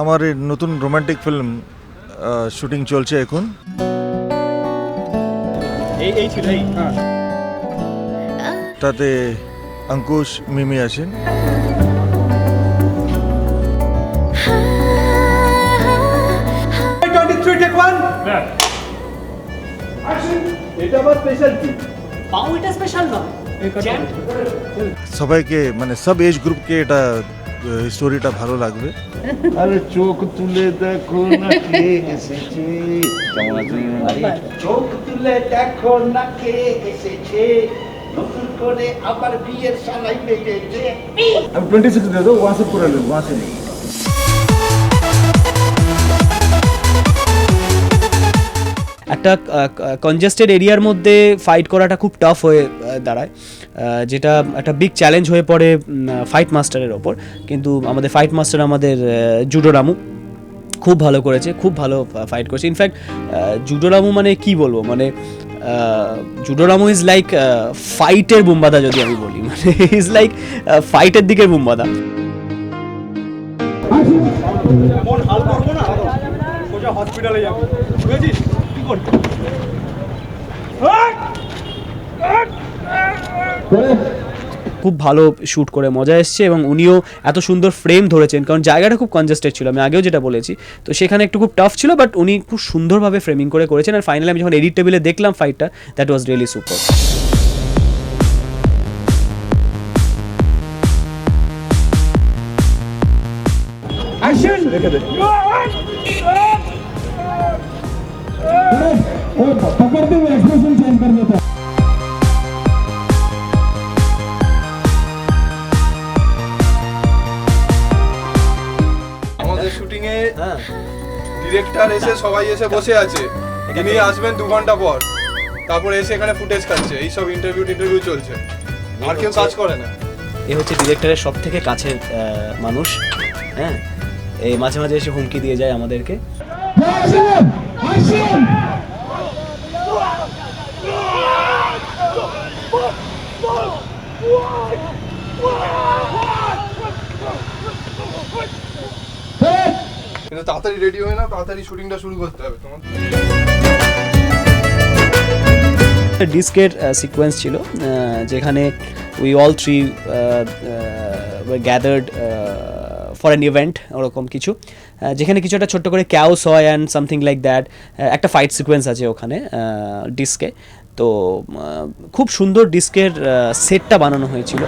আমার এই নতুন রোমান্টিক ফিল্ম শুটিং চলছে এখন। তাতে অঙ্কুশ মিমি আছেন। সবাইকে মানে সব এজ গ্রুপকে এটা স্টোরিটা ভালো লাগবে। আরে চোখ তুলে দেখো না কে এসেছে, কেমন আছেন? চোখ তুলে দেখো না কে এসেছে, নতুন করে আবার বিয়ের সালাই বেজেছে। আমি 26 দিয়ে দেবো, ওয়াসে করে নেব, ওয়াসে নেই। একটা কনজেস্টেড এরিয়ার মধ্যে ফাইট করাটা খুব টাফ হয়ে দাঁড়ায়, যেটা একটা বিগ চ্যালেঞ্জ হয়ে পড়ে ফাইট মাস্টারের ওপর। কিন্তু আমাদের ফাইট মাস্টার আমাদের জুডো রামু খুব ভালো করেছে, খুব ভালো ফাইট করেছে। ইনফ্যাক্ট জুডো রামু মানে কি বলবো, মানে জুডো রামু ইজ লাইক ফাইটের বুম্বাদা, যদি আমি বলি, মানে ইজ লাইক ফাইটের দিকের বুম্বাদা। হসপিটালে যাবো, বুঝেছিস? কি করবি? খুব ভালো শ্যুট করে মজা এসছে, এবং উনিও এত সুন্দর ফ্রেম ধরেছেন, কারণ জায়গাটা খুব কনজেস্টেড ছিল, আমি আগেও যেটা বলেছি। তো সেখানে একটু খুব টাফ ছিল, বাট উনি খুব সুন্দরভাবে ফ্রেমিং করে করেছেন। আর ফাইনালি আমি যখন এডিট টেবিলে দেখলাম ফাইটটা, দ্যাট ওয়াজ রিয়েলি সুপার। আমাদের শুটিং এ ডিরেক্টর এসে সবাই এসে বসে আছে, তিনি আসবেন 2 ঘন্টা পর, তারপর এসে এখানে ফুটেজ কাটছে, এইসব ইন্টারভিউ চলছে, আর কেউ কাজ করে না। এ হচ্ছে ডিরেক্টরের সব থেকে কাছের মানুষ, হ্যাঁ, এই মাঝে মাঝে এসে হুমকি দিয়ে যায় আমাদেরকে। কিন্তু তাড়াতাড়ি রেডি হয়ে নাও, তাড়াতাড়ি শুটিংটা শুরু করতে হবে তোমার। ডিস্কের সিকোয়েন্স ছিল, যেখানে we all three gathered for an event, ওরকম কিছু, যেখানে কিছু একটা ছোট্ট করে ক্যাওস হয় অ্যান্ড সামথিং লাইক দ্যাট। একটা ফাইট সিকোয়েন্স আছে ওখানে ডিস্কে। তো খুব সুন্দর ডিস্কের সেটটা বানানো হয়েছিল।